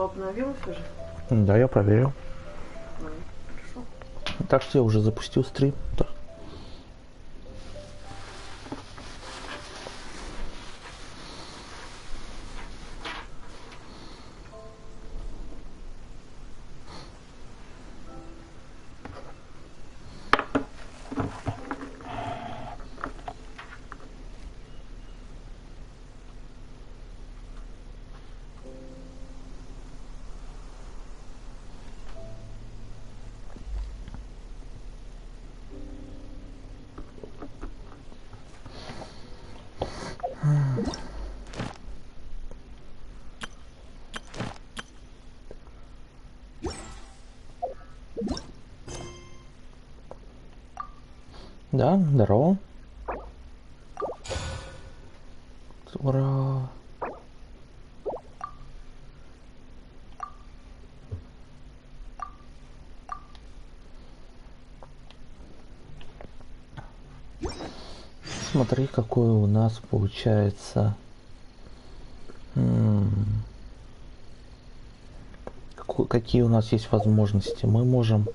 обновилось уже? Да, я проверил. Хорошо. Так что я уже запустил стрим. Да. Да, здорово. Ура. Смотри, какой у нас получается. Какие у нас есть возможности. Мы можем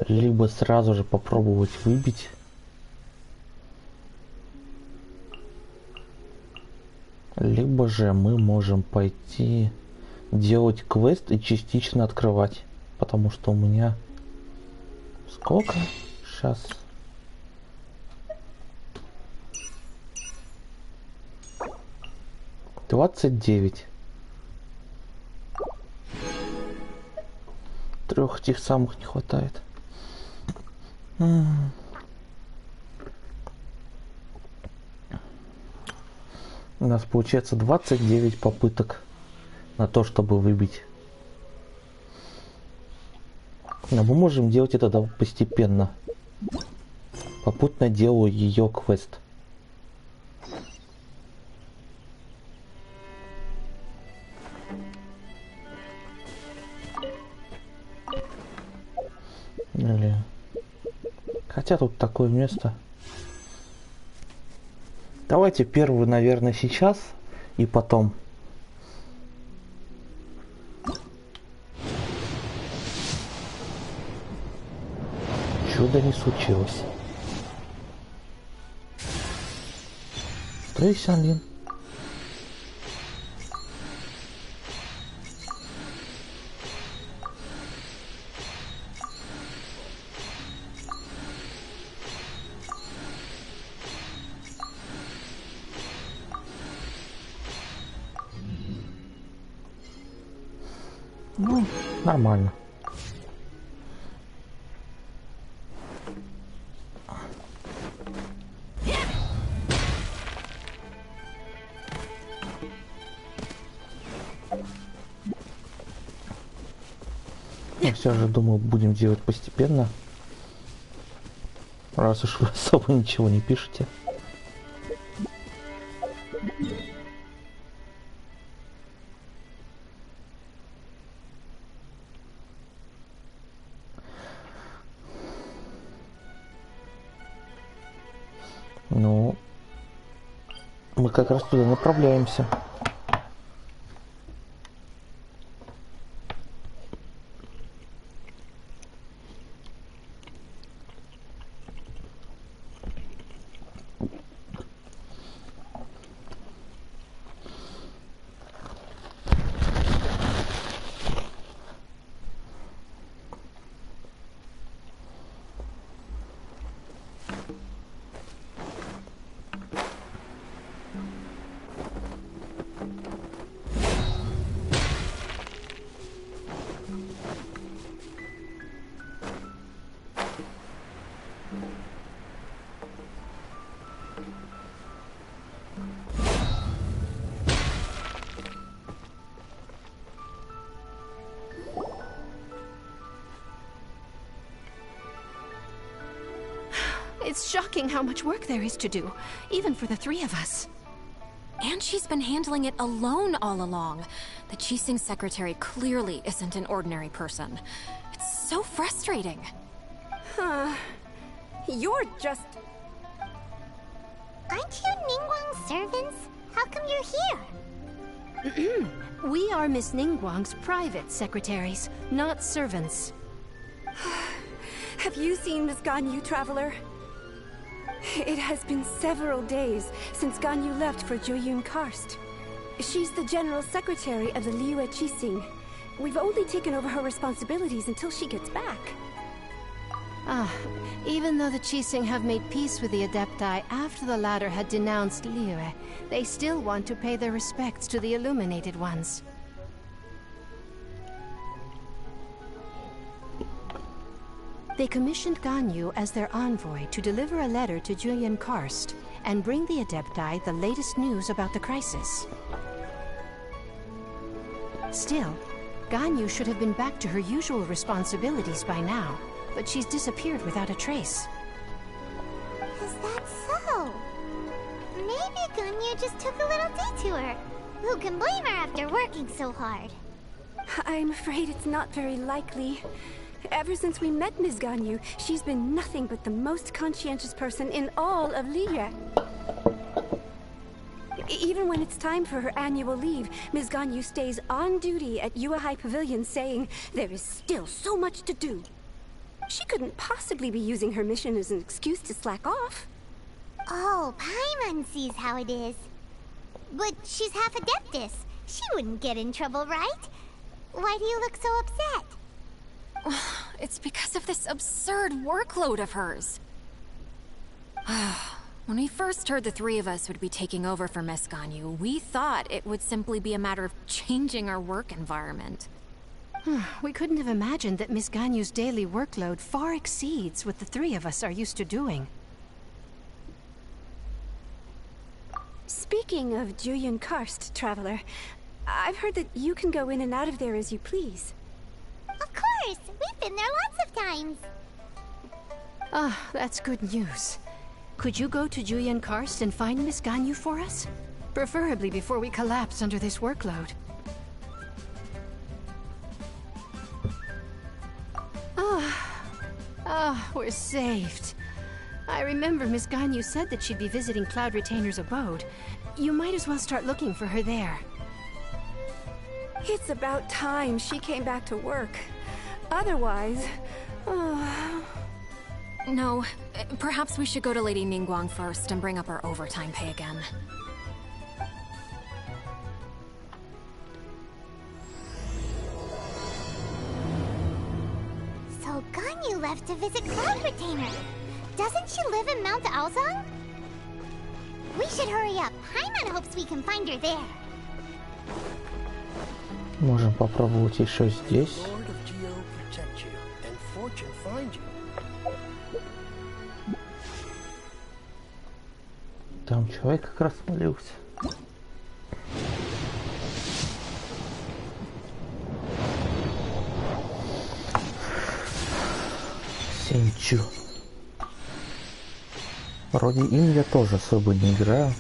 либо сразу же попробовать выбить, либо же мы можем пойти делать квест и частично открывать, потому что у меня сколько сейчас 29. Трех этих самых не хватает. У нас получается 29 попыток на то, чтобы выбить. Но мы можем делать это постепенно. Попутно делаю ее квест. Или... Хотя тут такое место. Давайте первую, наверное, сейчас и потом. Чудо не случилось. Что есть, Анлин? Ну, нормально. Я все же думаю, будем делать постепенно. Раз уж вы особо ничего не пишете. Ну, мы как раз туда направляемся. It's shocking how much work there is to do, even for the three of us. And she's been handling it alone all along. The Qixing secretary clearly isn't an ordinary person. It's so frustrating. You're just... Aren't you Ningguang's servants? How come you're here? We are Miss Ningguang's private secretaries, not servants. Have you seen Miss Gань Yu, Traveler? It has been several days since Gань Yu left for Jueyun Karst. She's the general secretary of the Liyue Qixing. We've only taken over her responsibilities until she gets back. Even though the Qixing have made peace with the Adepti after the latter had denounced Liyue, they still want to pay their respects to the Illuminated Ones. They commissioned Gань Yu as their envoy to deliver a letter to Jueyun Karst and bring the Adepti the latest news about the crisis. Still, Gань Yu should have been back to her usual responsibilities by now, but she's disappeared without a trace. Is that so? Maybe Gань Yu just took a little detour. Who can blame her after working so hard? I'm afraid it's not very likely. Ever since we met Ms. Gань Yu, she's been nothing but the most conscientious person in all of Liyue. Even when it's time for her annual leave, Ms. Gань Yu stays on duty at Yue High Pavilion saying there is still so much to do. She couldn't possibly be using her mission as an excuse to slack off. Oh, Paimon sees how it is. But she's half Adeptus. She wouldn't get in trouble, right? Why do you look so upset? It's because of this absurd workload of hers. When we first heard the three of us would be taking over for Miss Gань Yu, we thought it would simply be a matter of changing our work environment. We couldn't have imagined that Miss Gань Yu's daily workload far exceeds what the three of us are used to doing. Speaking of Jueyun Karst, Traveler, I've heard that you can go in and out of there as you please. Of course! We've been there lots of times! That's good news. Could you go to Jueyun Karst and find Miss Gань Yu for us? Preferably before we collapse under this workload. We're saved. I remember Miss Gань Yu said that she'd be visiting Cloud Retainer's abode. You might as well start looking for her there. It's about time she came back to work. Otherwise... No, perhaps we should go to Lady Ningguang first and bring up our overtime pay again. So Gань Yu left to visit Cloud Retainer. Doesn't she live in Mount Aozong? We should hurry up. Paimon hopes we can find her there. Можем попробовать еще здесь. Lord of Geo protect you, and fortune find you. Там человек как раз молился. Сенчу. Вроде им я тоже особо не играю.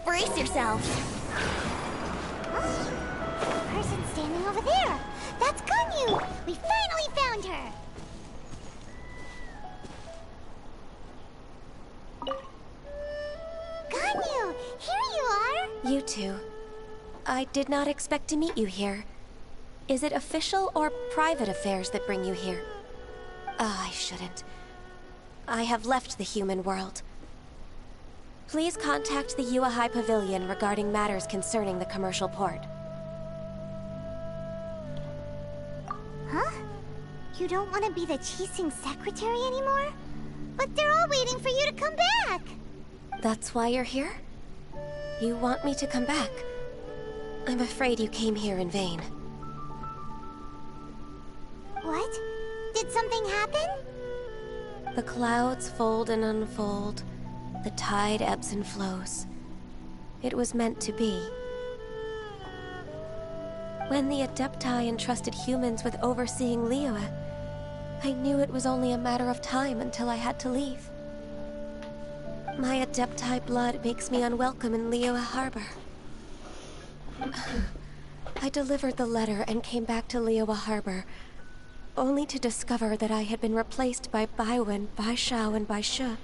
Brace yourselves. Person standing over there. That's Gань Yuy. We finally found her. Gань Yuy, here you are. You two. I did not expect to meet you here. Is it official or private affairs that bring you here? I shouldn't. I have left the human world. Please contact the Yueh High Pavilion regarding matters concerning the commercial port. Huh? You don't want to be the Qixing secretary anymore? But they're all waiting for you to come back. That's why you're here? You want me to come back? I'm afraid you came here in vain. What? Did something happen? The clouds fold and unfold. The tide ebbs and flows. It was meant to be. When the Adepti entrusted humans with overseeing Liyue, I knew it was only a matter of time until I had to leave. My Adepti blood makes me unwelcome in Liyue Harbor. I delivered the letter and came back to Liyue Harbor, only to discover that I had been replaced by Baiwen, Baishao, and Baishe.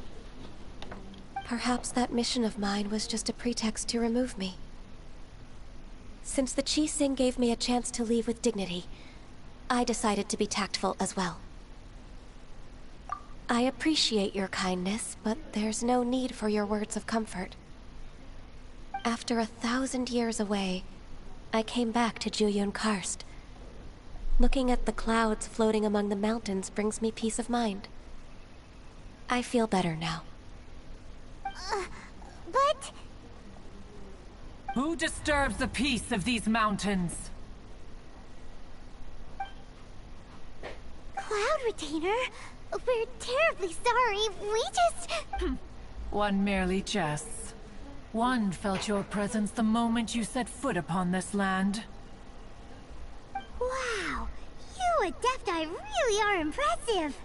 Perhaps that mission of mine was just a pretext to remove me. Since the Qixing gave me a chance to leave with dignity, I decided to be tactful as well. I appreciate your kindness, but there's no need for your words of comfort. After 1,000 years away, I came back to Jueyun Karst. Looking at the clouds floating among the mountains brings me peace of mind. I feel better now. But... Who disturbs the peace of these mountains? Cloud Retainer, we're terribly sorry. We just... One merely jests. One felt your presence the moment you set foot upon this land. Wow, you Adepti really are impressive.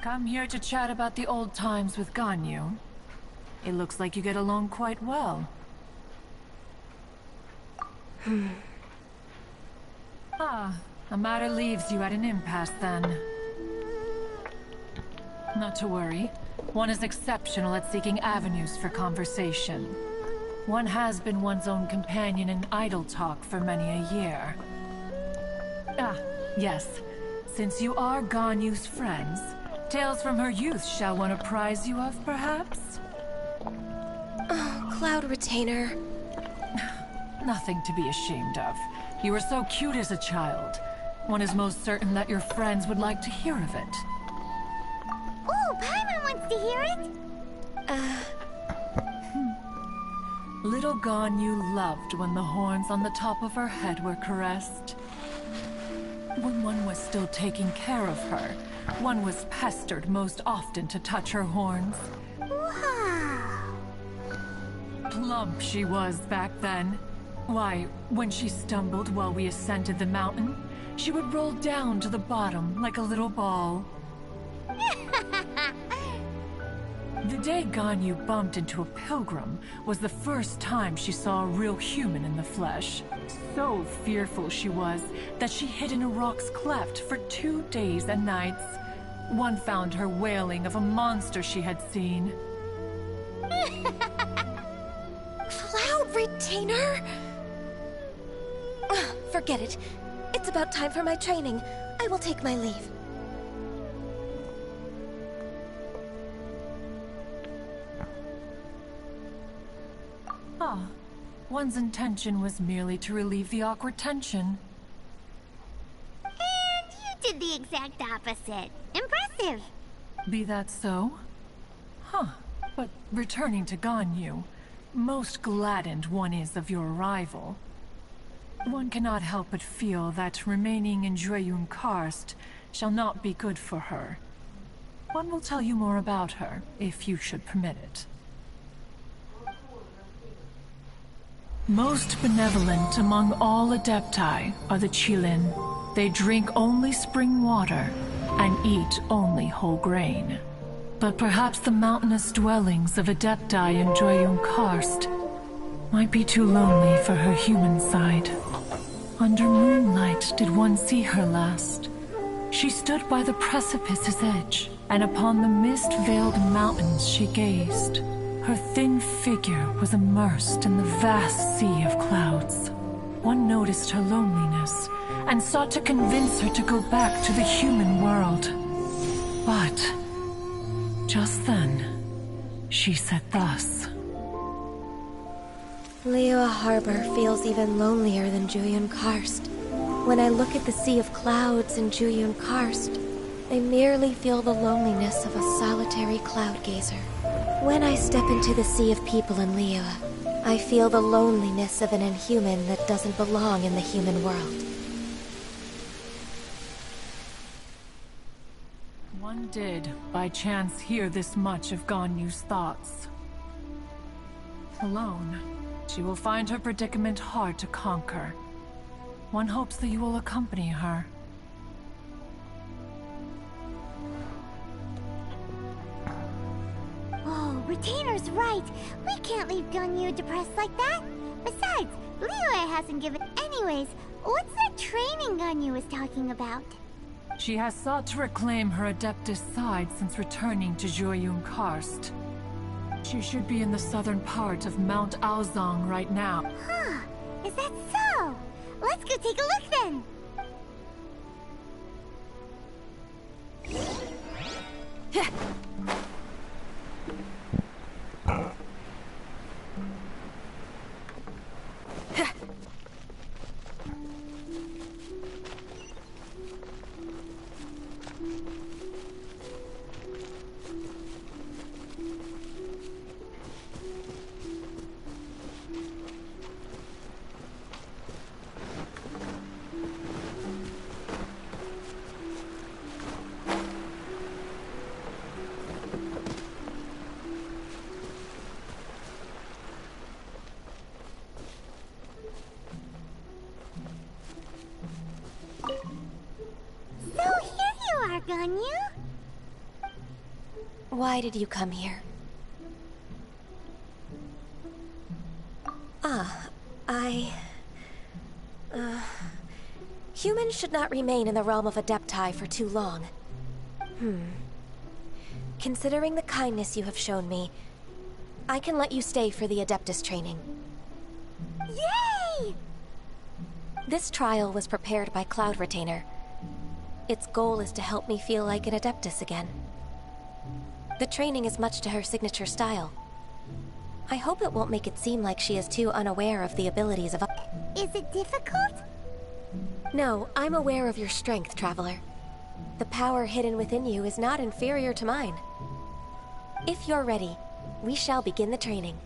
Come here to chat about the old times with Gань Yuy. It looks like you get along quite well. Ah, a matter leaves you at an impasse then. Not to worry. One is exceptional at seeking avenues for conversation. One has been one's own companion in idle talk for many a year. Ah, yes. Since you are Gань Yuy's friends, tales from her youth shall one apprise you of, perhaps? Oh, Cloud Retainer. Nothing to be ashamed of. You were so cute as a child. One is most certain that your friends would like to hear of it. Oh, Paimon wants to hear it. Little Gань Yuy loved when the horns on the top of her head were caressed. When one was still taking care of her, one was pestered most often to touch her horns. Wow. Plump she was back then. Why, when she stumbled while we ascended the mountain, she would roll down to the bottom like a little ball. The day Gань Yuy bumped into a pilgrim was the first time she saw a real human in the flesh. So fearful she was that she hid in a rock's cleft for 2 days and nights. One found her wailing of a monster she had seen. Cloud Retainer? Forget it. It's about time for my training. I will take my leave. Ah, one's intention was merely to relieve the awkward tension. And you did the exact opposite. Impressive. Be that so? Huh, but returning to Gань Yuy, most gladdened one is of your arrival. One cannot help but feel that remaining in Jueyun Karst shall not be good for her. One will tell you more about her, if you should permit it. Most benevolent among all Adepti are the Qilin. They drink only spring water, and eat only whole grain. But perhaps the mountainous dwellings of Adepti in Joyun Karst might be too lonely for her human side. Under moonlight did one see her last. She stood by the precipice's edge, and upon the mist-veiled mountains she gazed. Her thin figure was immersed in the vast sea of clouds. One noticed her loneliness, and sought to convince her to go back to the human world. But just then, she said thus. Liyue Harbor feels even lonelier than Jueyun Karst. When I look at the sea of clouds in Jueyun Karst, I merely feel the loneliness of a solitary cloud gazer. When I step into the sea of people in Liyue, I feel the loneliness of an inhuman that doesn't belong in the human world. One did, by chance, hear this much of Gань Yu's thoughts. Alone, she will find her predicament hard to conquer. One hopes that you will accompany her. Oh, Retainer's right. We can't leave Gань Yu depressed like that. Besides, Liyue hasn't given... Anyways, what's that training Gань Yu was talking about? She has sought to reclaim her Adeptus side since returning to Joyun Karst. She should be in the southern part of Mount Aozang right now. Huh, is that so? Let's go take a look then! Gань Yu? Why did you come here? Humans should not remain in the realm of Adepti for too long. Considering the kindness you have shown me, I can let you stay for the Adeptus training. Yay! This trial was prepared by Cloud Retainer. Its goal is to help me feel like an Adeptus again. The training is much to her signature style. I hope it won't make it seem like she is too unaware of the abilities of... Is it difficult? No, I'm aware of your strength, Traveler. The power hidden within you is not inferior to mine. If you're ready, we shall begin the training.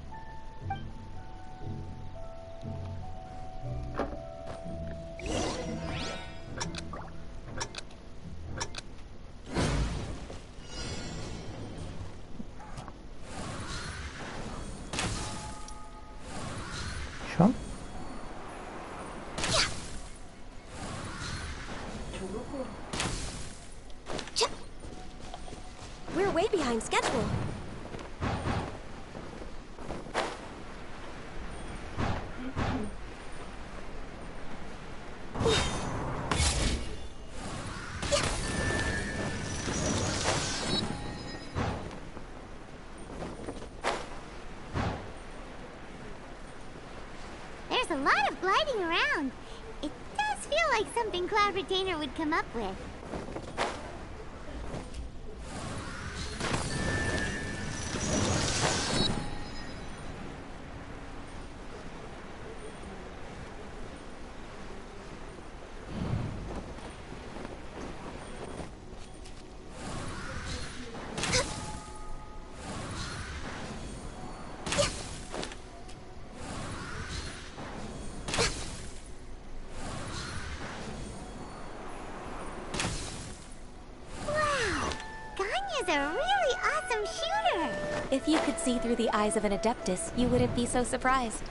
Чё? We're way behind schedule. There's a lot of gliding around. It does feel like something Cloud Retainer would come up with. Is a really awesome shooter! If you could see through the eyes of an Adeptus, you wouldn't be so surprised.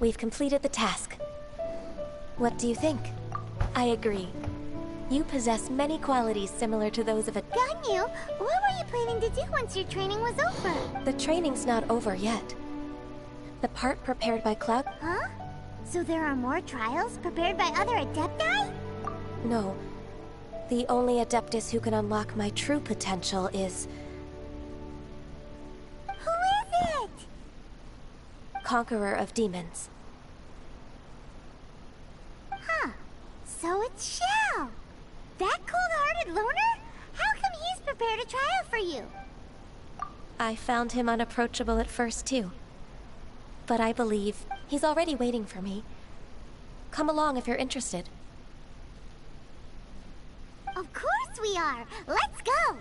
We've completed the task. What do you think? I agree. You possess many qualities similar to those of a... Ganyu, what were you planning to do once your training was over? The training's not over yet. The part prepared by Cloud... Huh? So there are more trials prepared by other Adepti? No. The only Adeptus who can unlock my true potential is... Who is it? Conqueror of Demons. Huh. So it's Xiao. That cold-hearted loner? How come he's prepared a trial for you? I found him unapproachable at first, too. But I believe he's already waiting for me. Come along if you're interested. Of course we are! Let's go!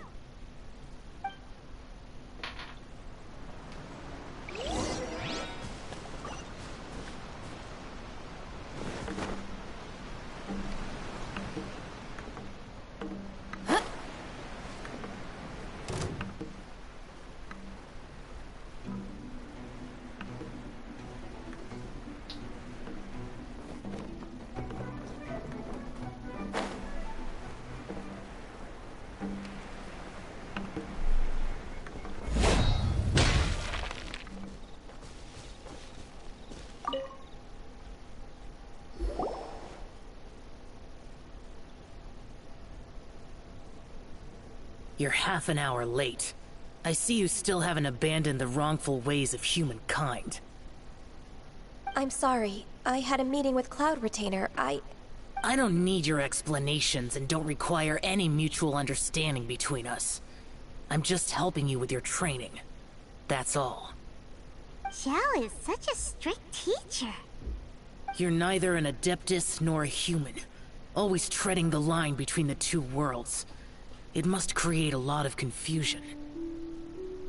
You're half an hour late. I see you still haven't abandoned the wrongful ways of humankind. I'm sorry. I had a meeting with Cloud Retainer. I don't need your explanations and don't require any mutual understanding between us. I'm just helping you with your training. That's all. Xiao is such a strict teacher. You're neither an Adeptus nor a human, always treading the line between the two worlds. It must create a lot of confusion.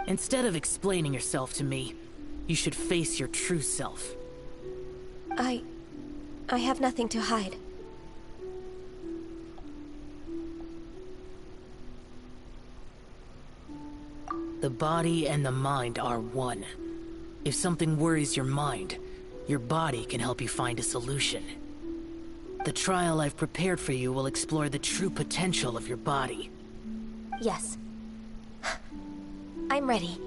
Instead of explaining yourself to me, you should face your true self. I have nothing to hide. The body and the mind are one. If something worries your mind, your body can help you find a solution. The trial I've prepared for you will explore the true potential of your body. Yes. I'm ready.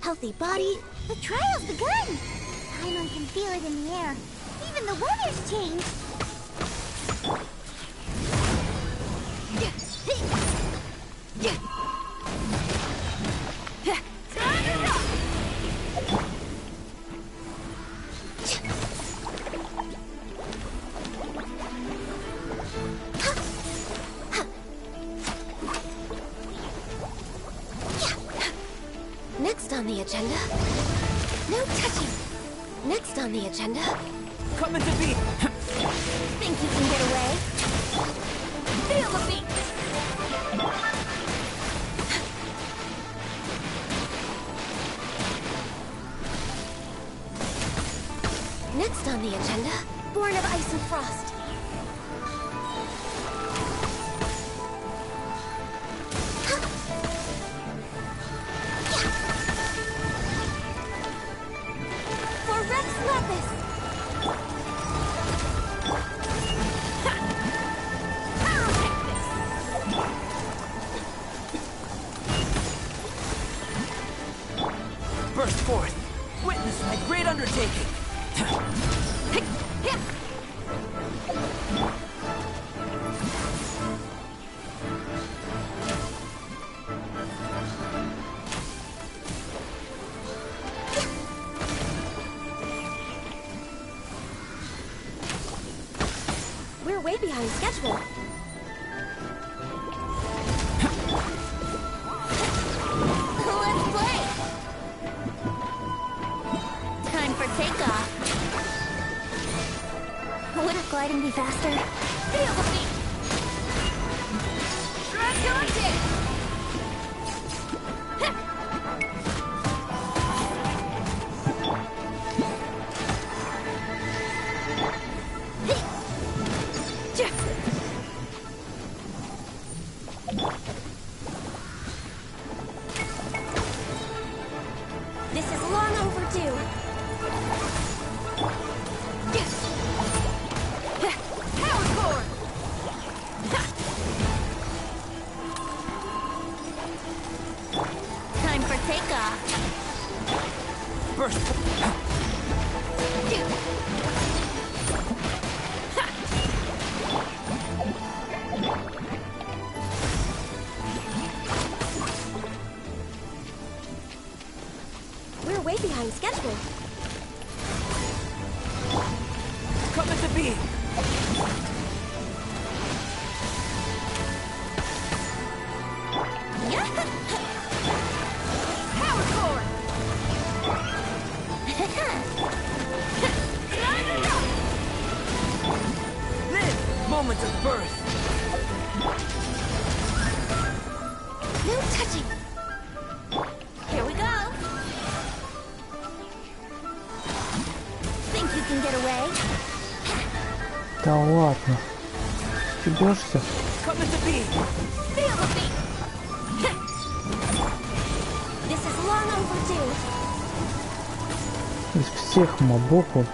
Healthy body. The trial's begun! Paimon can feel it in the air. Even the weather's changed. Next on the agenda... No touching! Next on the agenda... Coming to be! Think you can get away? Feel the beat! Next on the agenda... Born of Ice and Frost. For Rex Lapis! Burst forth! Witness my great undertaking! We're way behind schedule. Let's play! Time for takeoff. Wouldn't gliding be faster? Feel the beat! Dragontic! We're way behind schedule. Come at the beam! Power forward! Live! Moment of birth! No touching! Here we go! Think you can get away? Да ладно. Стебешься? Come at the beam! Feel the beat! This is long overdue. Из всех мобов он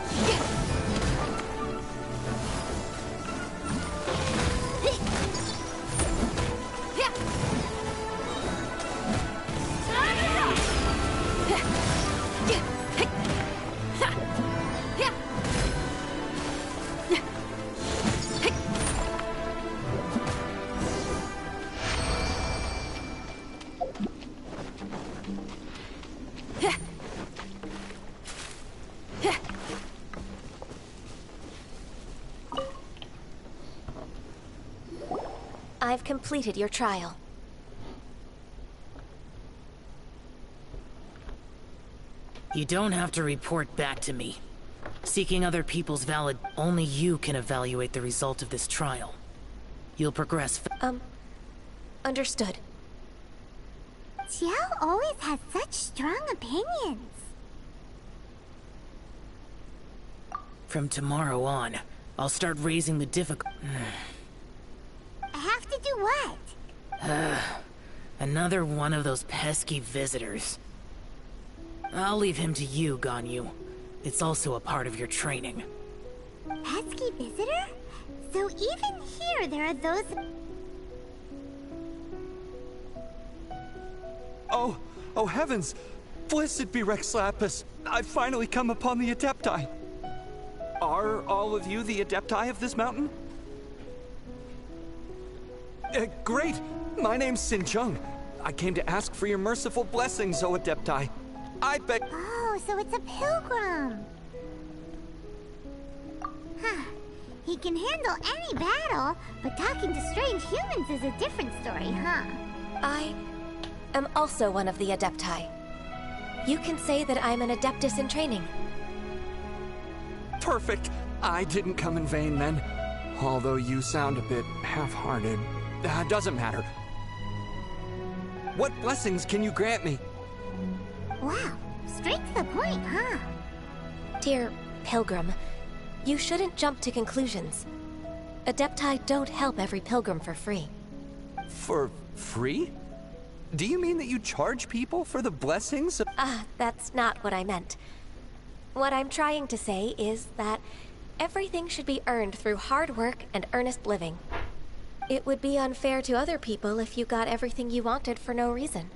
I've completed your trial. You don't have to report back to me. Seeking other people's valid... Only you can evaluate the result of this trial. You'll progress... Understood. Xiao always has such strong opinions. From tomorrow on, I'll start raising the difficulty... Have to do what? Another one of those pesky visitors. I'll leave him to you, Gань Юй. It's also a part of your training. Pesky visitor? So even here there are those... Oh heavens! Blessed be Rex Lapis! I've finally come upon the Adepti! Are all of you the Adepti of this mountain? Great! My name's Sin Chung. I came to ask for your merciful blessings, O Adepti. I beg... Oh, so it's a pilgrim. Huh. He can handle any battle, but talking to strange humans is a different story, huh? I am also one of the Adepti. You can say that I'm an Adeptus in training. Perfect! I didn't come in vain then. Although you sound a bit half-hearted. Doesn't matter. What blessings can you grant me? Wow, straight to the point, huh? Dear Pilgrim, you shouldn't jump to conclusions. Adepti don't help every pilgrim for free. For free? Do you mean that you charge people for the blessings of... That's not what I meant. What I'm trying to say is that everything should be earned through hard work and earnest living. It would be unfair to other people if you got everything you wanted for no reason.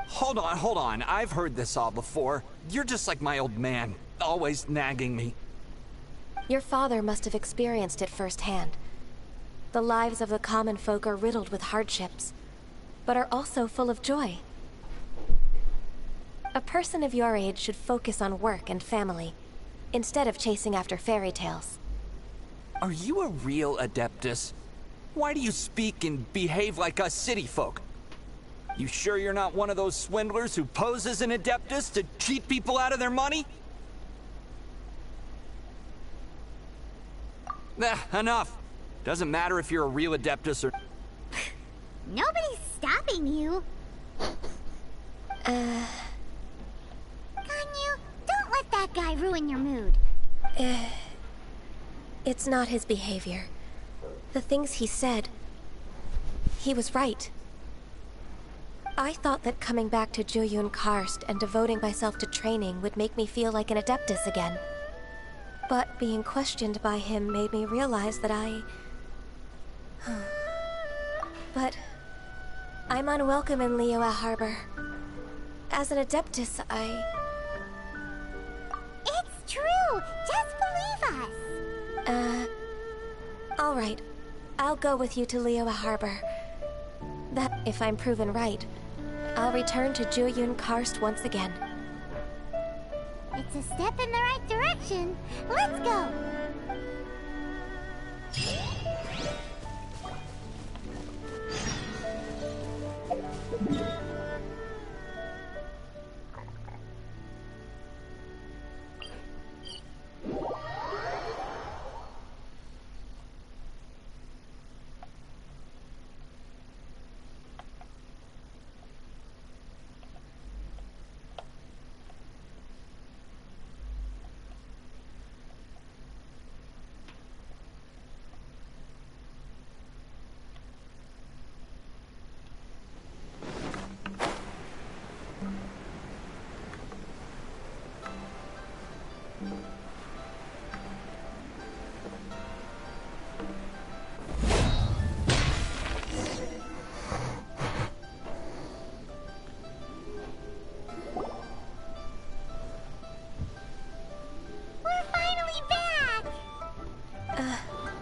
Hold on. I've heard this all before. You're just like my old man, always nagging me. Your father must have experienced it firsthand. The lives of the common folk are riddled with hardships, but are also full of joy. A person of your age should focus on work and family, instead of chasing after fairy tales. Are you a real Adeptus? Why do you speak and behave like us city folk? You sure you're not one of those swindlers who pose as an Adeptus to cheat people out of their money? Enough. Doesn't matter if you're a real Adeptus or... Nobody's stopping you. Ganye, don't let that guy ruin your mood. It's not his behavior. The things he said... He was right. I thought that coming back to Jueyun Karst and devoting myself to training would make me feel like an Adeptus again. But being questioned by him made me realize that But... I'm unwelcome in Liyue Harbor. As an Adeptus, Alright. I'll go with you to Liyue Harbor. That, if I'm proven right, I'll return to Jueyun Karst once again. It's a step in the right direction. Let's go!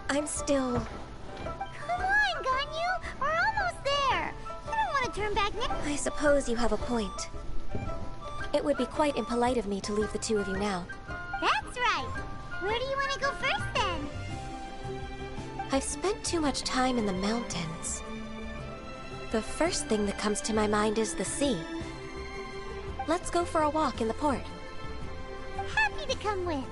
I'm still... Come on, Ganyu! We're almost there! You don't want to turn back now. I suppose you have a point. It would be quite impolite of me to leave the two of you now. That's right! Where do you want to go first, then? I've spent too much time in the mountains. The first thing that comes to my mind is the sea. Let's go for a walk in the port. Happy to come with.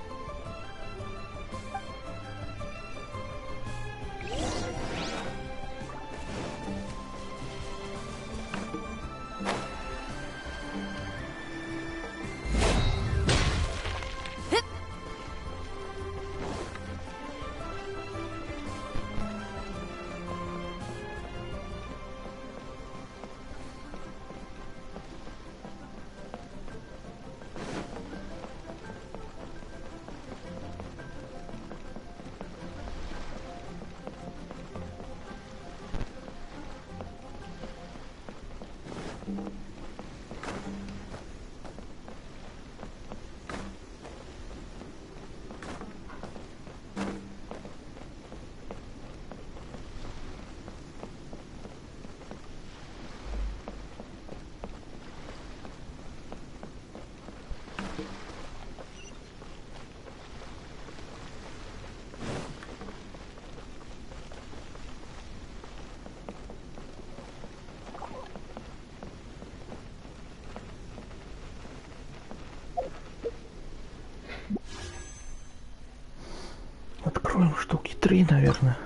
Откроем штуки 3, наверное.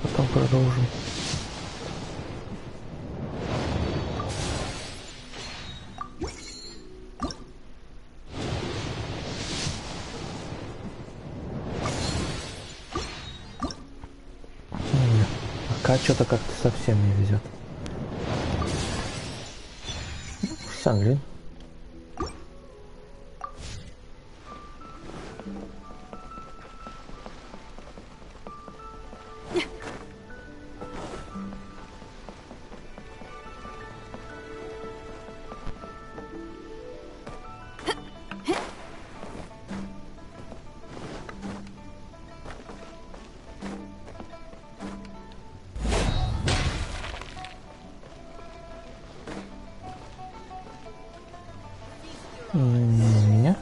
Потом продолжим. Пока что-то как-то совсем не везет. Санглин. Меня?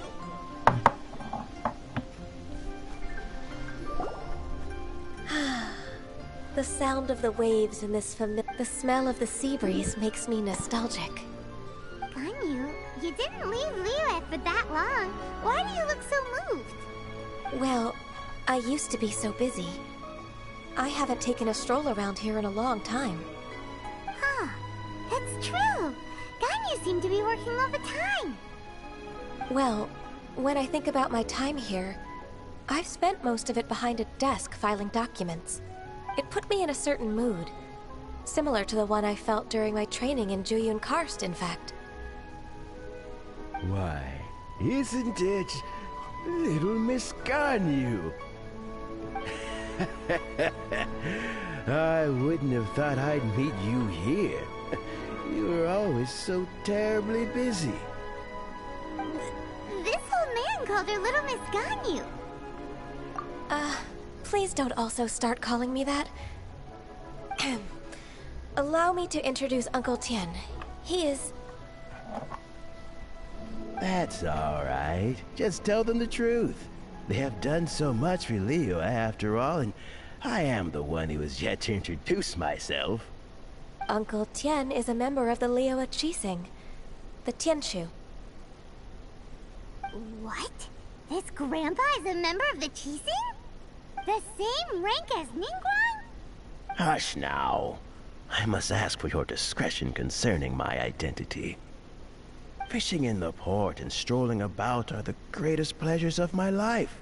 The sound of the waves in this the smell of the sea breeze makes me nostalgic. Ganyu, you didn't leave Liyue for that long. Why do you look so moved? Well, I used to be so busy. I haven't taken a stroll around here in a long time. Huh, that's true. Ganyu seemed to be working overtime. Well, when I think about my time here, I've spent most of it behind a desk filing documents. It put me in a certain mood, similar to the one I felt during my training in Jueyun Karst, in fact. Why, isn't it little Miss Ganyu? I wouldn't have thought I'd meet you here. You were always so terribly busy. This old man called her Little Miss Ganyu. Please don't also start calling me that. Allow me to introduce Uncle Tian. He is... That's alright. Just tell them the truth. They have done so much for Liyue after all, and I am the one who has yet to introduce myself. Uncle Tian is a member of the Liyue Qixing, the Tianshu. What? This grandpa is a member of the Qixing? The same rank as Ningguang? Hush now. I must ask for your discretion concerning my identity. Fishing in the port and strolling about are the greatest pleasures of my life.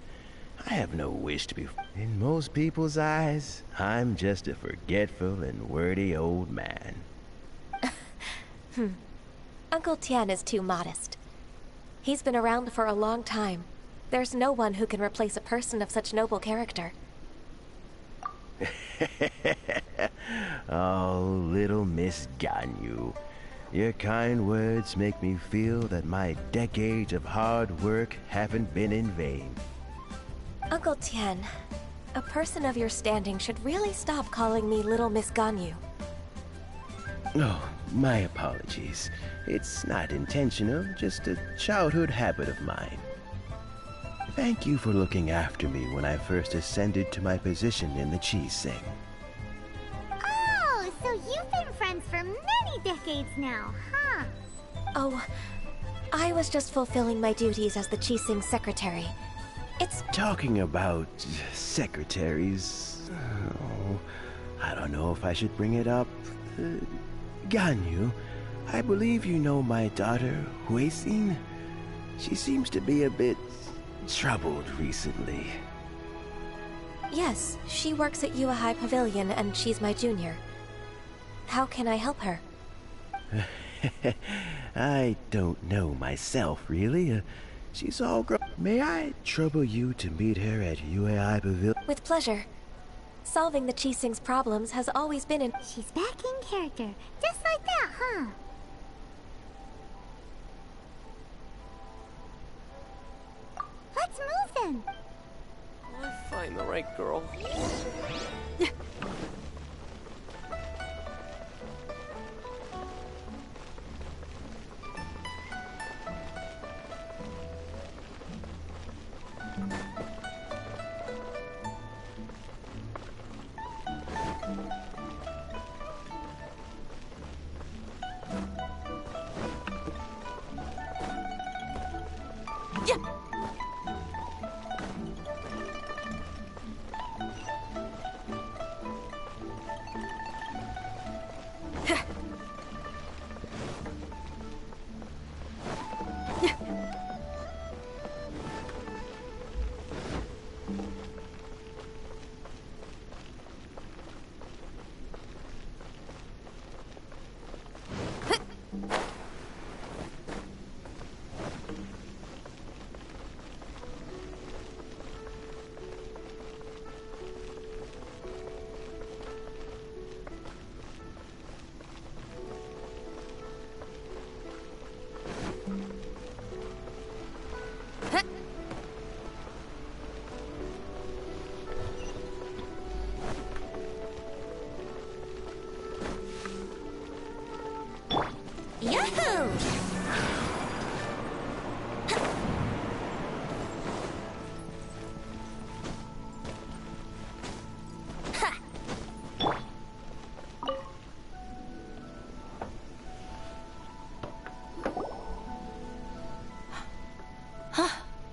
I have no wish to be... In most people's eyes, I'm just a forgetful and wordy old man. Uncle Tian is too modest. He's been around for a long time. There's no one who can replace a person of such noble character. Oh, little Miss Gань Yuy. Your kind words make me feel that my decades of hard work haven't been in vain. Uncle Tian, a person of your standing should really stop calling me Little Miss Gань Yuy. Oh, my apologies. It's not intentional, just a childhood habit of mine. Thank you for looking after me when I first ascended to my position in the Qixing. Oh, so you've been friends for many decades now, huh? Oh, I was just fulfilling my duties as the Qixing secretary. It's... Talking about secretaries... Oh, I don't know if I should bring it up. Gань Yuy, I believe you know my daughter, Huixin. She seems to be a bit troubled recently. Yes, she works at Yuehai High Pavilion and she's my junior. How can I help her? I don't know myself, really. She's all grown. May I trouble you to meet her at Yuehai High Pavilion? With pleasure. Solving the Qixing's problems has always been in... She's back in character, just like that, huh? Let's move then. I find the right girl. Yahoo!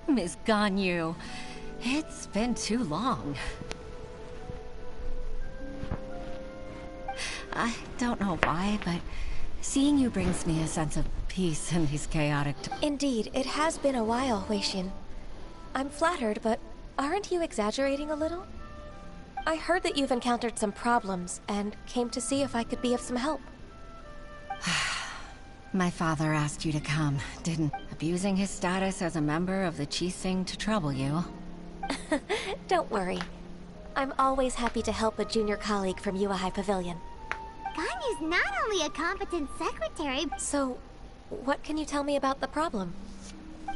Miss Gань Yuy, it's been too long. I don't know why, but seeing you brings me a sense of peace in these chaotic times. Indeed, it has been a while, Huixin. I'm flattered, but aren't you exaggerating a little? I heard that you've encountered some problems, and came to see if I could be of some help. My father asked you to come, didn't? Abusing his status as a member of the Qixing to trouble you. Don't worry. I'm always happy to help a junior colleague from Yuehai Pavilion. Gань Yuy's not only a competent secretary... So, what can you tell me about the problem?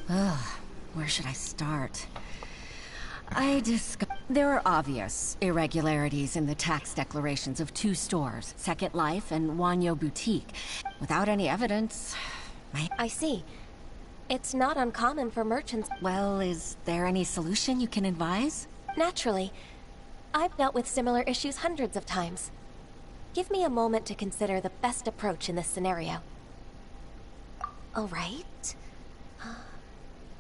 Ugh, where should I start? I discovered... There are obvious irregularities in the tax declarations of two stores, Second Life and Wanyo Boutique. Without any evidence, I see. It's not uncommon for merchants. Well, is there any solution you can advise? Naturally. I've dealt with similar issues hundreds of times. Give me a moment to consider the best approach in this scenario. All right.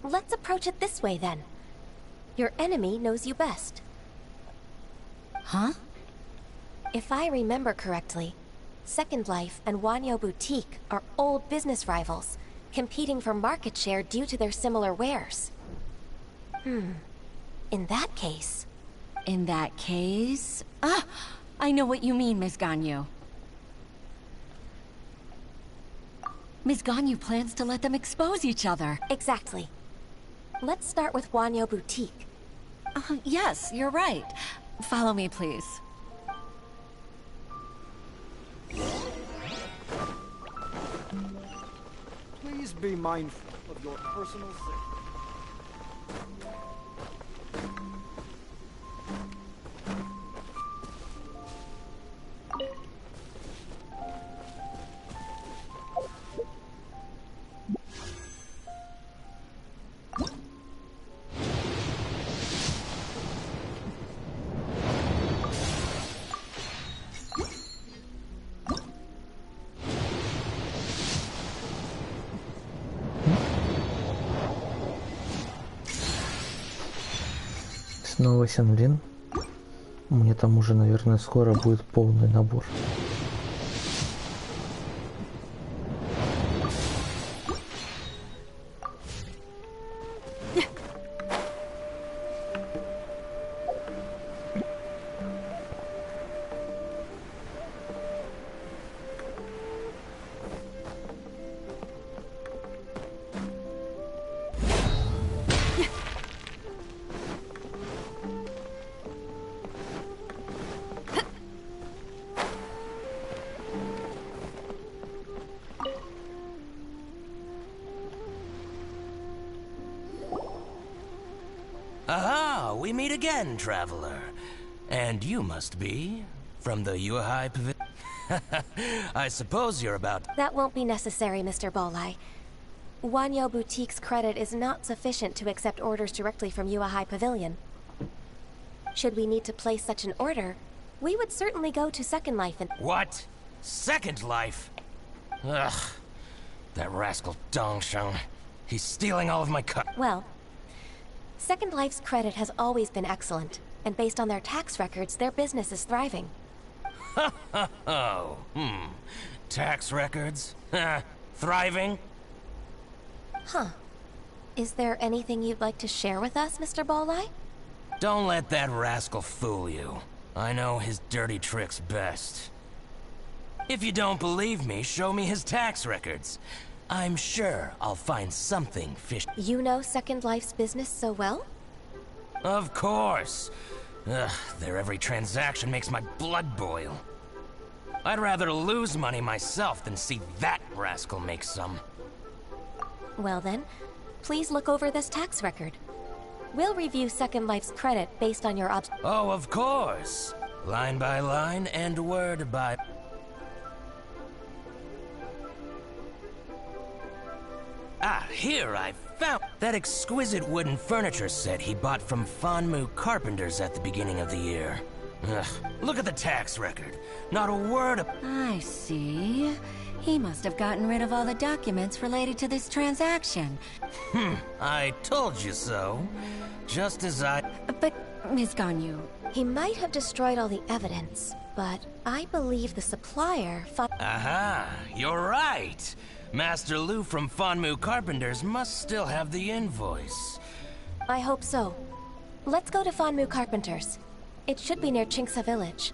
Let's approach it this way, then. Your enemy knows you best. Huh? If I remember correctly, Second Life and Wanyo Boutique are old business rivals, competing for market share due to their similar wares. In that case... In that case... Ah! I know what you mean, Ms. Ganyu. Ms. Ganyu plans to let them expose each other. Exactly. Let's start with Wanyo Boutique. Yes, you're right. Follow me, please. Please be mindful of your personal safety. Снова Сянлин. Мне там уже, наверное, скоро будет полный набор. Aha! We meet again, traveler. And you must be from the Yuehai Pavilion. I suppose you're about... That won't be necessary, Mr. Bolai. Wanyo Boutique's credit is not sufficient to accept orders directly from Yuehai Pavilion. Should we need to place such an order, we would certainly go to Second Life and... What? Second Life? Ugh. That rascal Dongsheng. He's stealing all of my Well, Second Life's credit has always been excellent, and based on their tax records, their business is thriving. Tax records? Thriving? Huh. Is there anything you'd like to share with us, Mr. Bolai? Don't let that rascal fool you. I know his dirty tricks best. If you don't believe me, show me his tax records. I'm sure I'll find something fishy. You know Second Life's business so well? Of course. Ugh, their every transaction makes my blood boil. I'd rather lose money myself than see that rascal make some. Well then, please look over this tax record. We'll review Second Life's credit based on your Oh, of course. Line by line and word by... Ah, here I found that exquisite wooden furniture set he bought from Fanmu Carpenters at the beginning of the year. Ugh, look at the tax record. Not a word of... I see. He must have gotten rid of all the documents related to this transaction. I told you so. Just as I... But, Ms. Ganyu... He might have destroyed all the evidence, but I believe the supplier... Aha, you're right. Master Lu from Fanmu Carpenters must still have the invoice. I hope so. Let's go to Fanmu Carpenters. It should be near Chinksa Village.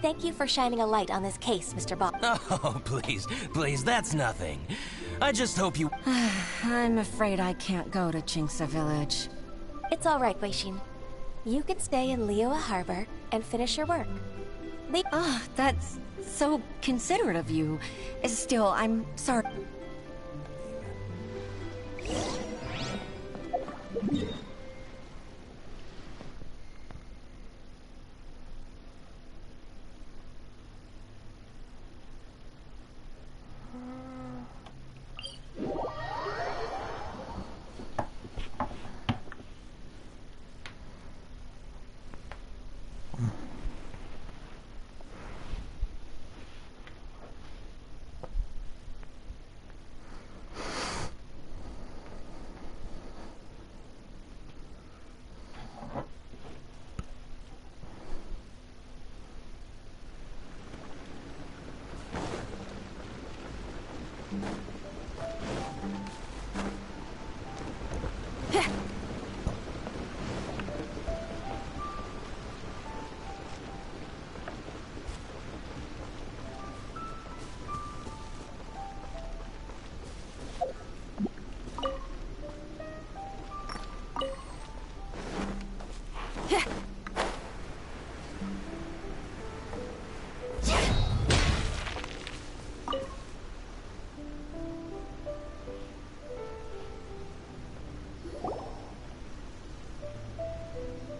Thank you for shining a light on this case, Mr. Bob. Oh, please, that's nothing. I just hope you... I'm afraid I can't go to Chinksa Village. It's all right, Weishin. You can stay in Liyue Harbor and finish your work. That's so considerate of you. Still, I'm sorry.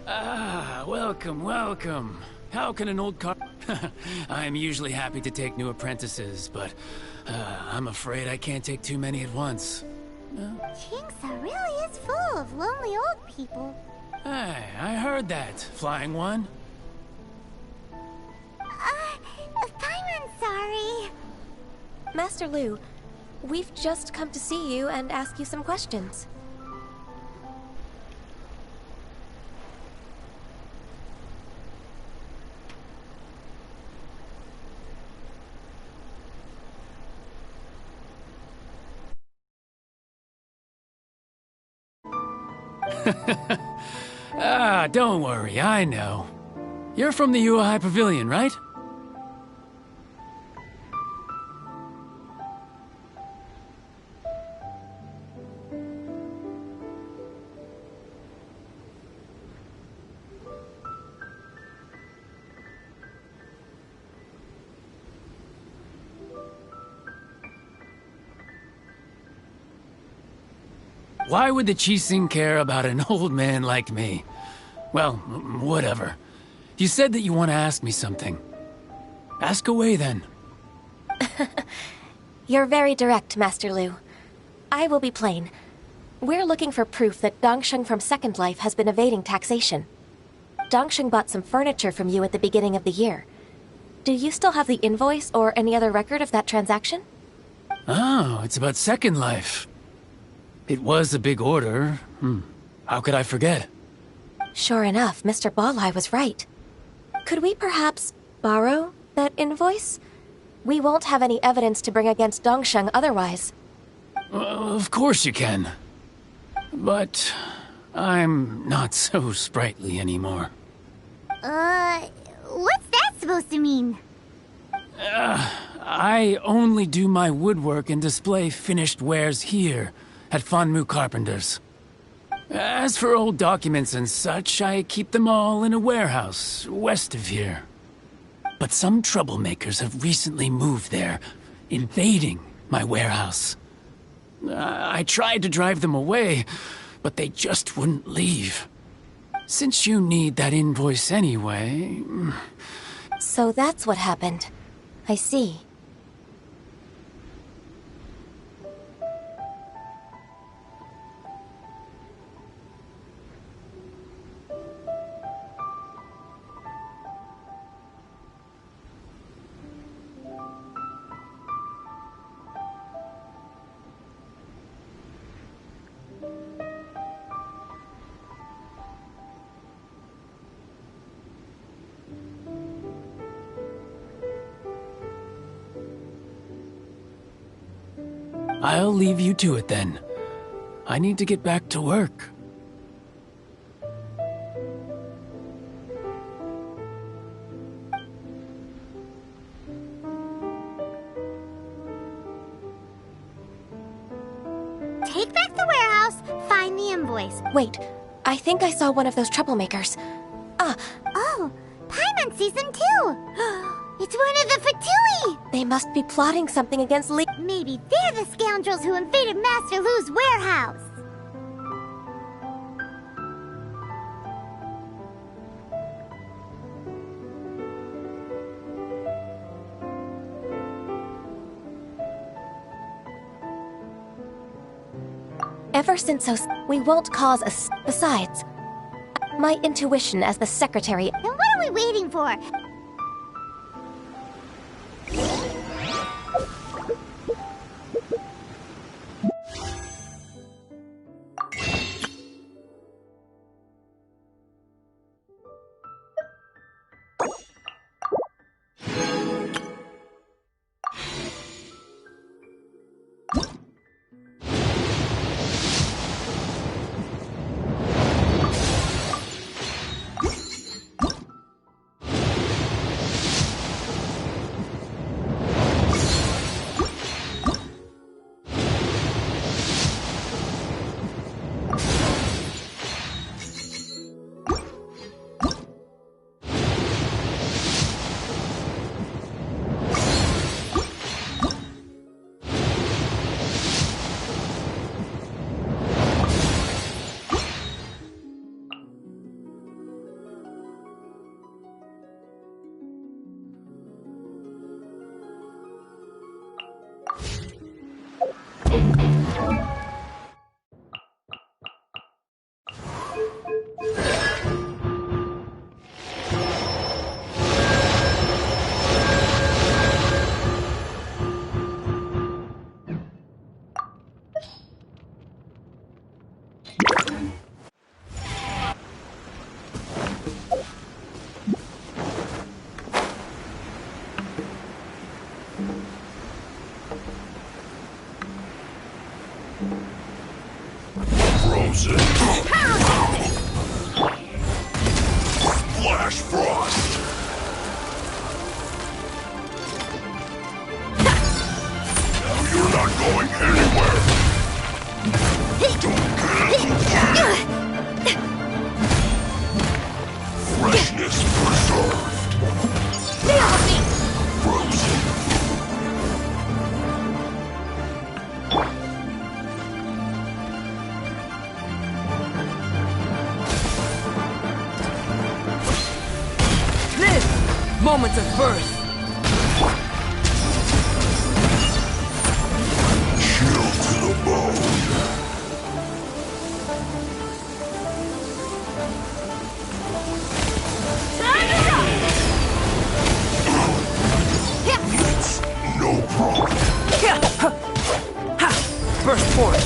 Ah, welcome, welcome. How can an old car... I'm usually happy to take new apprentices, but I'm afraid I can't take too many at once. Chingsa really is full of lonely old people. Hey, I heard that, Flying One. I'm sorry. Master Lu, we've just come to see you and ask you some questions. Ah, don't worry, I know. You're from the Yuehai Pavilion, right? Why would the Qixing care about an old man like me? Well, whatever. You said that you want to ask me something. Ask away, then. You're very direct, Master Lu. I will be plain. We're looking for proof that Dongsheng from Second Life has been evading taxation. Dongsheng bought some furniture from you at the beginning of the year. Do you still have the invoice or any other record of that transaction? Oh, it's about Second Life. It was a big order. How could I forget? Sure enough, Mr. Balai was right. Could we perhaps borrow that invoice? We won't have any evidence to bring against Dongsheng otherwise. Of course you can. But I'm not so sprightly anymore. What's that supposed to mean? I only do my woodwork and display finished wares here at Fanmu Carpenter's. As for old documents and such, I keep them all in a warehouse west of here. But some troublemakers have recently moved there, invading my warehouse. I tried to drive them away, but they just wouldn't leave. Since you need that invoice anyway... So that's what happened. I see. I'll leave you to it then. I need to get back to work. Take back the warehouse, find the invoice. Wait, I think I saw one of those troublemakers. Oh, Paimon sees them too! It's one of the Fatui! They must be plotting something against Li- Maybe they're the scoundrels who invaded Master Lu's warehouse! Ever since we won't cause a Besides, my intuition as the secretary... Then what are we waiting for? Frozen. Splash Frost. Now you're not going anywhere. Don't get away. Freshness preserved. Frozen. Moments of birth. Chill to the bone. It's no problem. Burst forth.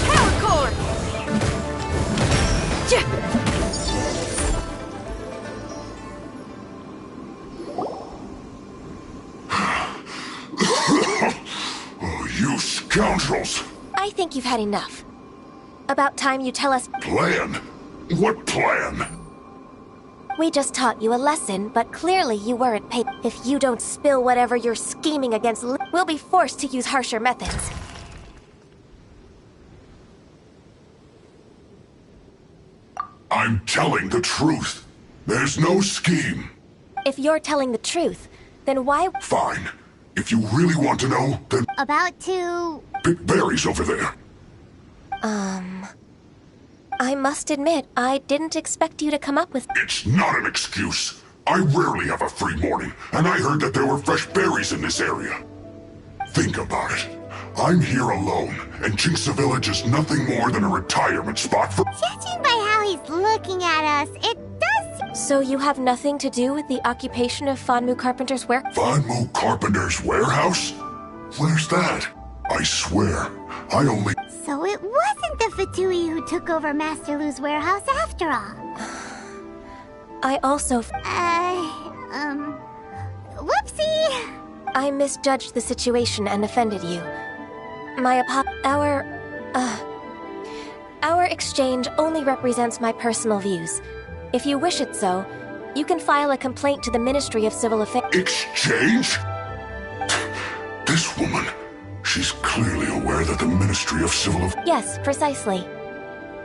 Power cord. You scoundrels! I think you've had enough. About time you tell us. Plan? What plan? We just taught you a lesson, but clearly you weren't paid. If you don't spill whatever you're scheming against, we'll be forced to use harsher methods. I'm telling the truth. There's no scheme. If you're telling the truth, then why— Fine. If you really want to know, then About to... pick berries over there. I must admit, I didn't expect you to come up with— It's not an excuse. I rarely have a free morning, and I heard that there were fresh berries in this area. Think about it. I'm here alone, and Jinxa Village is nothing more than a retirement spot for— Judging by how he's looking at us, it does... So you have nothing to do with the occupation of Fanmu Carpenter's work? Fanmu Carpenter's warehouse? Where's that? I swear, I only— So it wasn't the Fatui who took over Master Lu's warehouse after all. I also— Whoopsie! I misjudged the situation and offended you. Our exchange only represents my personal views. If you wish it so, you can file a complaint to the Ministry of Civil Affairs. Exchange? This woman, she's clearly aware that the Ministry of Civil Affairs— Yes, precisely.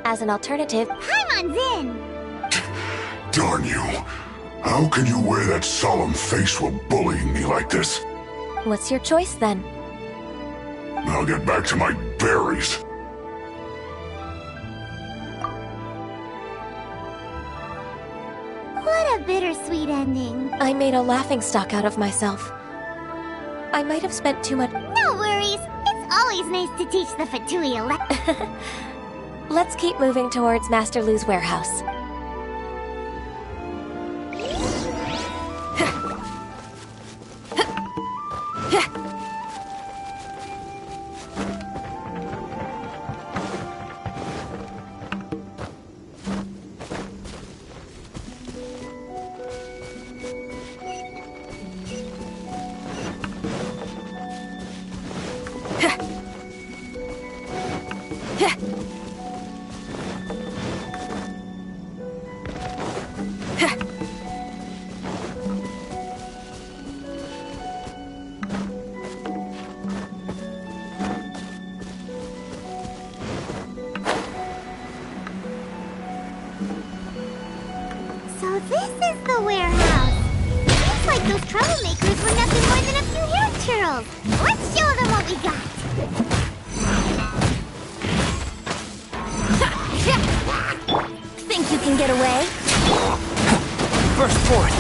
As an alternative— Paimon's in! Darn you. How can you wear that solemn face while bullying me like this? What's your choice then? I'll get back to my berries. What a bittersweet ending. I made a laughingstock out of myself. I might have spent too much— No worries. It's always nice to teach the Fatui a lesson. Let's keep moving towards Master Lu's warehouse. So this is the warehouse. Seems like those troublemakers were nothing more than a few hair churls. Let's show them what we got. Think you can get away? Burst forth.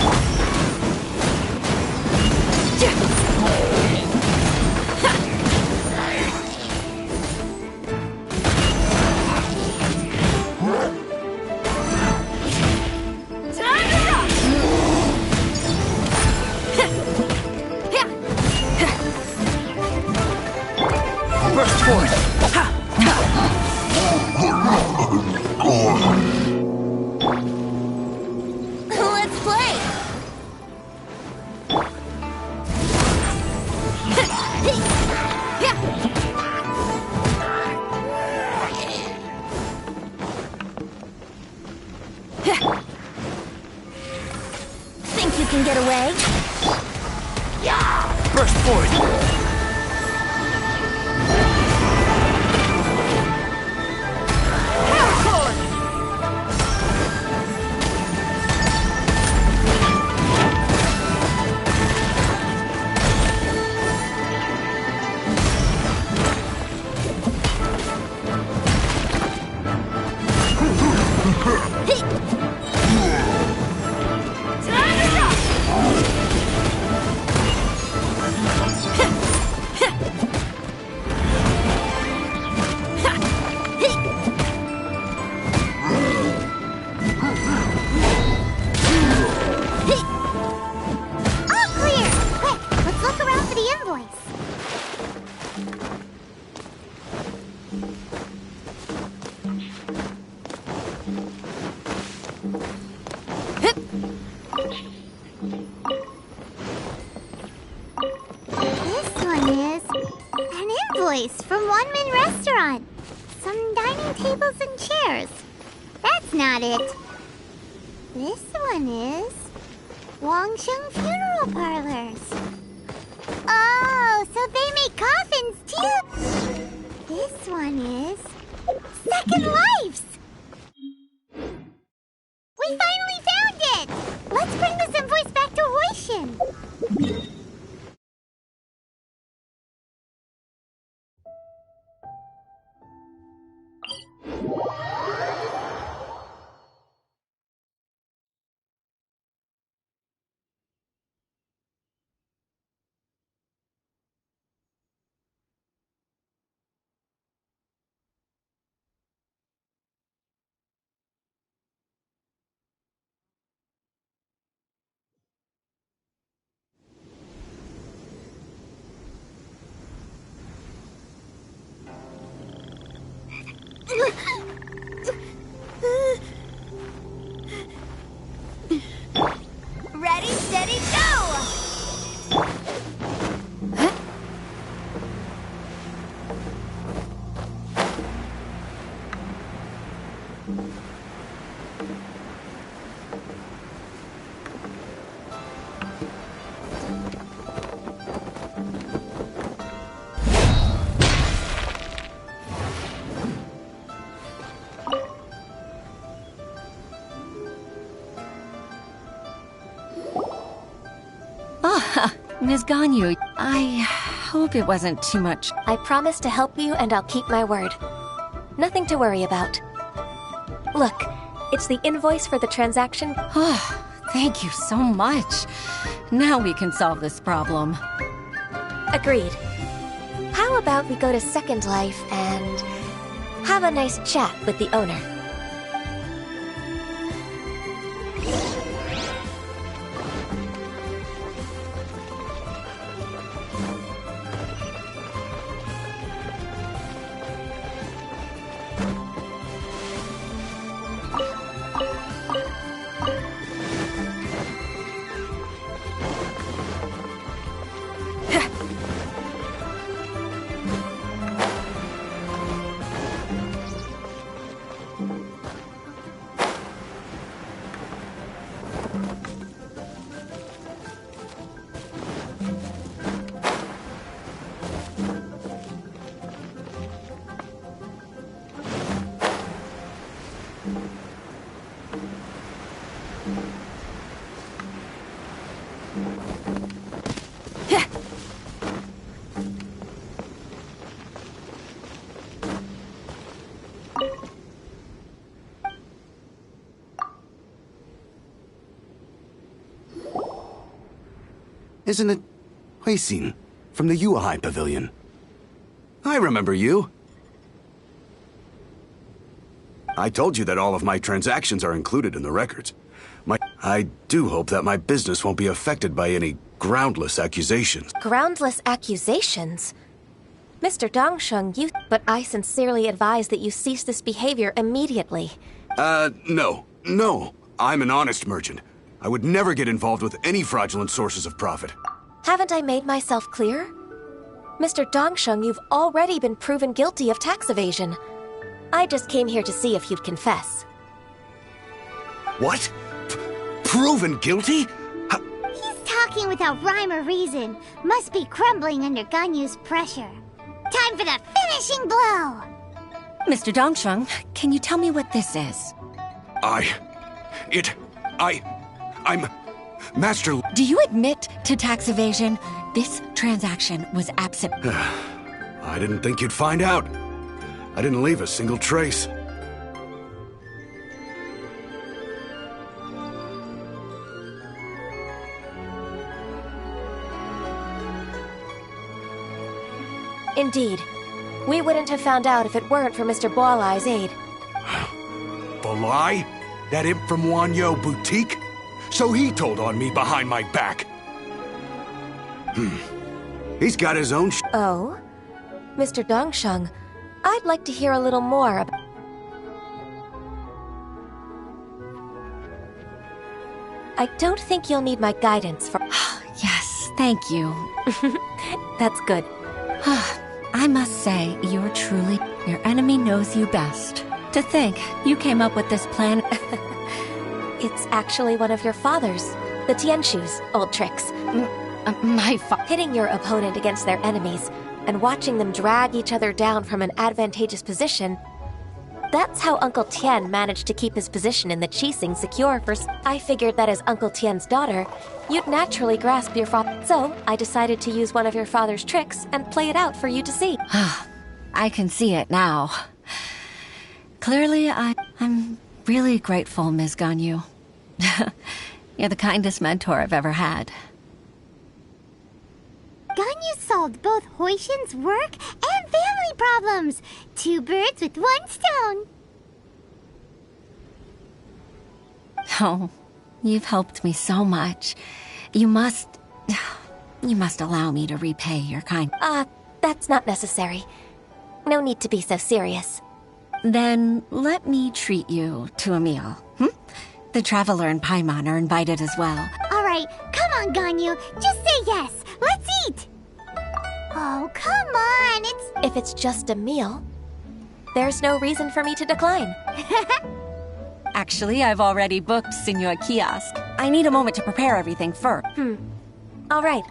can get away. Burst forward! From One Min Restaurant. Some dining tables and chairs. That's not it. This one is Wangsheng Funeral Parlors. Oh, so they make coffins too? This one is Second Lives. We finally found it! Let's bring this invoice back to Huishin. Ready, steady, go! Ms. Gань Yuy, I hope it wasn't too much. I promise to help you and I'll keep my word. Nothing to worry about. Look, it's the invoice for the transaction. Oh, thank you so much. Now we can solve this problem. Agreed. How about we go to Second Life and have a nice chat with the owner? Isn't it Huixin from the Yuehai Pavilion? I remember you. I told you that all of my transactions are included in the records. I do hope that my business won't be affected by any groundless accusations. Groundless accusations? Mr. Dongsheng, but I sincerely advise that you cease this behavior immediately. No. I'm an honest merchant. I would never get involved with any fraudulent sources of profit. Haven't I made myself clear? Mr. Dongsheng, you've already been proven guilty of tax evasion. I just came here to see if you'd confess. What? Proven guilty? talking without rhyme or reason must be crumbling under Ganyu's pressure. Time for the finishing blow! Mr. Dongsheng, can you tell me what this is? I'm Master... Do you admit to tax evasion? This transaction was absent. I didn't think you'd find out. I didn't leave a single trace. Indeed. We wouldn't have found out if it weren't for Mr. Boalai's aid. Bolai? That imp from Wanyo Boutique? So he told on me behind my back. He's got his own Oh? Mr. Dongsheng, I'd like to hear a little more about... I don't think you'll need my guidance for... Yes, thank you. That's good. I must say, you're truly... Your enemy knows you best. To think, you came up with this plan... It's actually one of your father's. The Tianshu's old tricks. Hitting your opponent against their enemies, and watching them drag each other down from an advantageous position. That's how Uncle Tian managed to keep his position in the Qixing secure for... I figured that as Uncle Tian's daughter, you'd naturally grasp your father. So, I decided to use one of your father's tricks and play it out for you to see. I can see it now. Clearly, I'm really grateful, Ms. Ganyu. You're the kindest mentor I've ever had. Ganyu solved both Hoishin's work and family problems. 2 birds with 1 stone. Oh, you've helped me so much. You must allow me to repay your kind... That's not necessary. No need to be so serious. Then let me treat you to a meal, The Traveler and Paimon are invited as well. Alright, come on, Ganyu. Just say yes. Let's eat! Oh, come on, If it's just a meal, there's no reason for me to decline. Actually, I've already booked Senor Kiosk. I need a moment to prepare everything first. All right.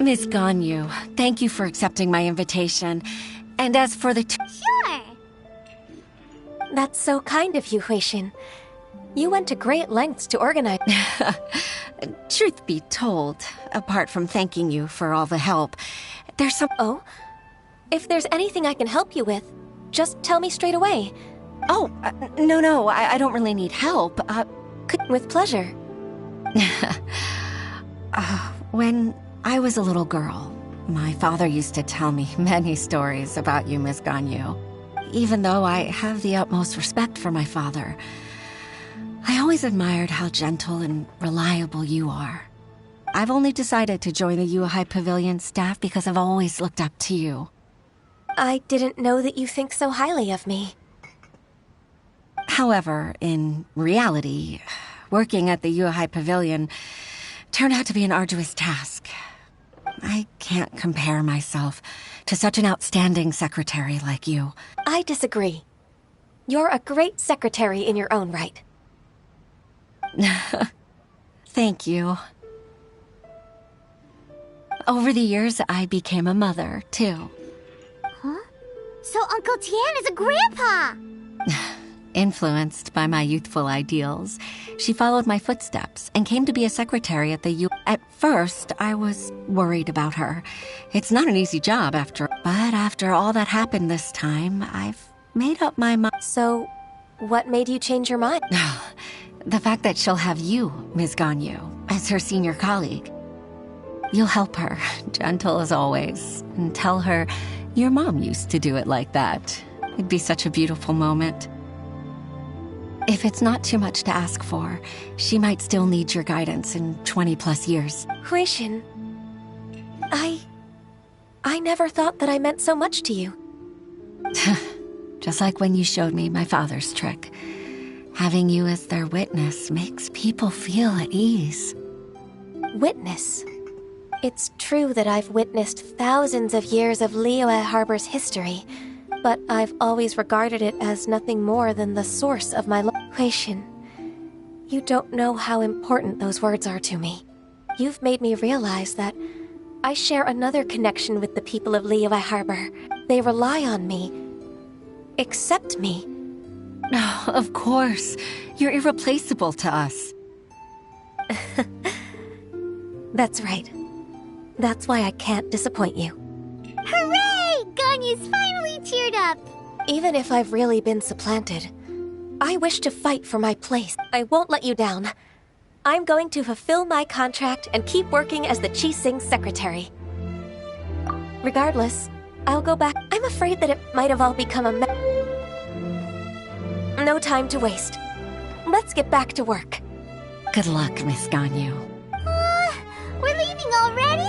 Miss Ganyu, thank you for accepting my invitation. And as for the... Sure! That's so kind of you, Huixin. You went to great lengths to organize... Truth be told, apart from thanking you for all the help, there's some... Oh? If there's anything I can help you with, just tell me straight away. Oh, no, I don't really need help. With pleasure. When I was a little girl, my father used to tell me many stories about you, Miss Ganyu. Even though I have the utmost respect for my father, I always admired how gentle and reliable you are. I've only decided to join the Yuhai Pavilion staff because I've always looked up to you. I didn't know that you think so highly of me. However, in reality, working at the Yuhai Pavilion turned out to be an arduous task. I can't compare myself to such an outstanding secretary like you. I disagree. You're a great secretary in your own right. Thank you. Over the years, I became a mother, too. Huh? So Uncle Tian is a grandpa! Influenced by my youthful ideals, she followed my footsteps and came to be a secretary at the U. At first, I was worried about her. It's not an easy job but after all that happened this time, I've made up my mind. So, what made you change your mind? The fact that she'll have you, Ms. Ganyu, as her senior colleague. You'll help her, gentle as always, and tell her your mom used to do it like that. It'd be such a beautiful moment. If it's not too much to ask for, she might still need your guidance in 20+ years. Huixin, I never thought that I meant so much to you. Just like when you showed me my father's trick. Having you as their witness makes people feel at ease. Witness? It's true that I've witnessed thousands of years of Liyue Harbor's history, but I've always regarded it as nothing more than the source of my Huixin, you don't know how important those words are to me. You've made me realize that I share another connection with the people of Liyue Harbor. They rely on me. Accept me. Oh, of course. You're irreplaceable to us. That's right. That's why I can't disappoint you. Hooray! Ganyu's finally cheered up! Even if I've really been supplanted, I wish to fight for my place. I won't let you down. I'm going to fulfill my contract and keep working as the Qixing secretary. Regardless, I'll go back. I'm afraid that it might have all become a mess. No time to waste. Let's get back to work. Good luck, Miss Ganyu. We're leaving already?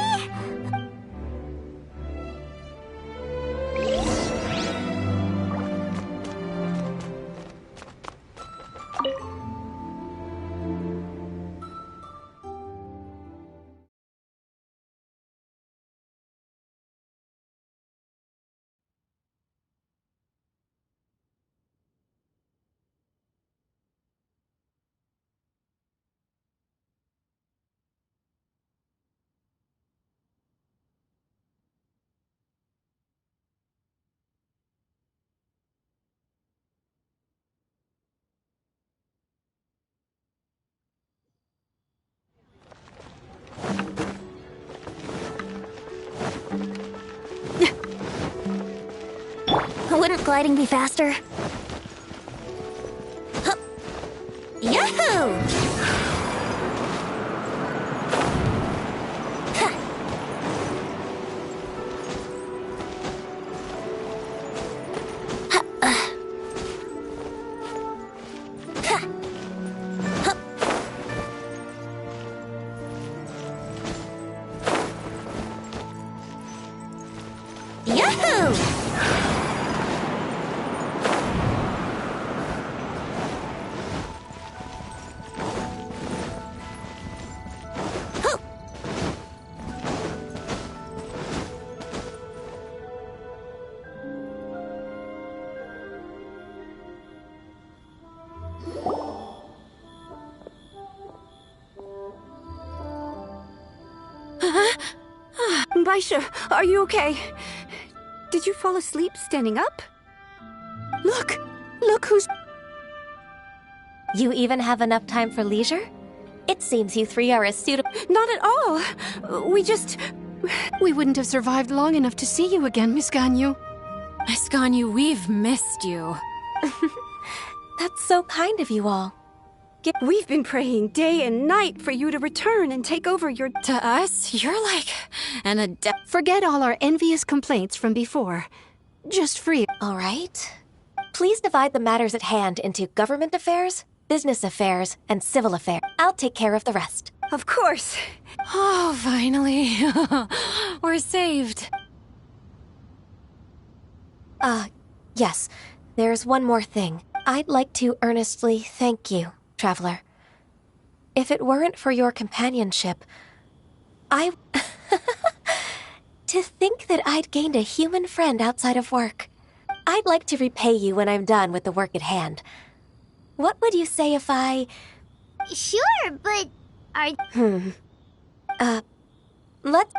Wouldn't gliding be faster? Huh. Yahoo! Baisha, are you okay? Did you fall asleep standing up? Look who's... You even have enough time for leisure? It seems you three are as suitable... Not at all. We wouldn't have survived long enough to see you again, Miss Ganyu. Miss Ganyu, we've missed you. That's so kind of you all. We've been praying day and night for you to return and take over your... To us, you're like an adept. Forget all our envious complaints from before. Just free. All right. Please divide the matters at hand into government affairs, business affairs, and civil affairs. I'll take care of the rest. Of course. Oh, finally. We're saved. Yes. There's one more thing. I'd like to earnestly thank you, Traveler. If it weren't for your companionship, To think that I'd gained a human friend outside of work. I'd like to repay you when I'm done with the work at hand. What would you say if I... Sure, but... let's...